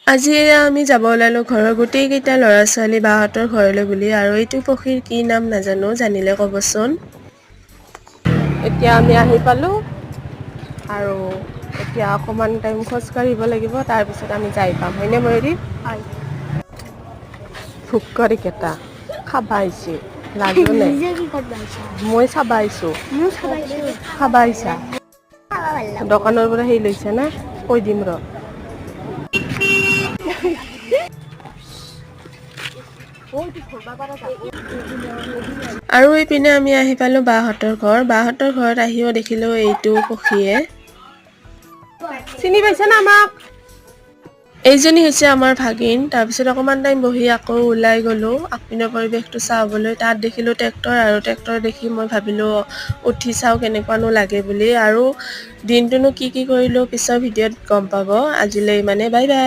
আজি আমি যাব ওলালো ঘৰৰ গোটেইকেইটা ল'ৰা ছোৱালী বাহঁতৰ ঘৰলৈ বুলি আৰু এইটো পক্ষীৰ কি নাম নাজানো জানিলে ক'বচোন। এতিয়া আমি আহি পালোঁ আৰু এতিয়া অকণমান টাইম খোজ কাঢ়িব লাগিব তাৰপিছত আমি যাই পাম হয়নে ময়ূৰী? হয়। ভোকৰীকেইটা খাবা আহিছে লাজো নাই। নিজে কি কৰিব আহিছা? মই চাবা আহিছোঁ। ময়ো চাব আহিছোঁ। খাবা আহিছা? খাব ভাল লাগব। দোকানৰ পৰা সেই লৈছে না কৈ দিম ৰ। আৰু এইপিনে আমি আহি পালোঁ বাহঁতৰ ঘৰ। বাহঁতৰ ঘৰত আহিও দেখিলোঁ এইটো পক্ষীয়ে। চিনি পাইছা না আমাক? এইজনী হৈছে আমাৰ ভাগিন। তাৰপিছত অকণমান টাইম বহি আকৌ ওলাই গ'লোঁ আগপিনৰ পৰিৱেশটো চাবলৈ। তাত দেখিলোঁ ট্ৰেক্টৰ আৰু ট্ৰেক্টৰ দেখি মই ভাবিলোঁ উঠি চাওঁ কেনেকুৱানো লাগে বুলি আৰু দিনটোনো কি কৰিলোঁ পিছৰ ভিডিঅ'ত গম পাব। আজিলৈ ইমানে, বাই বাই।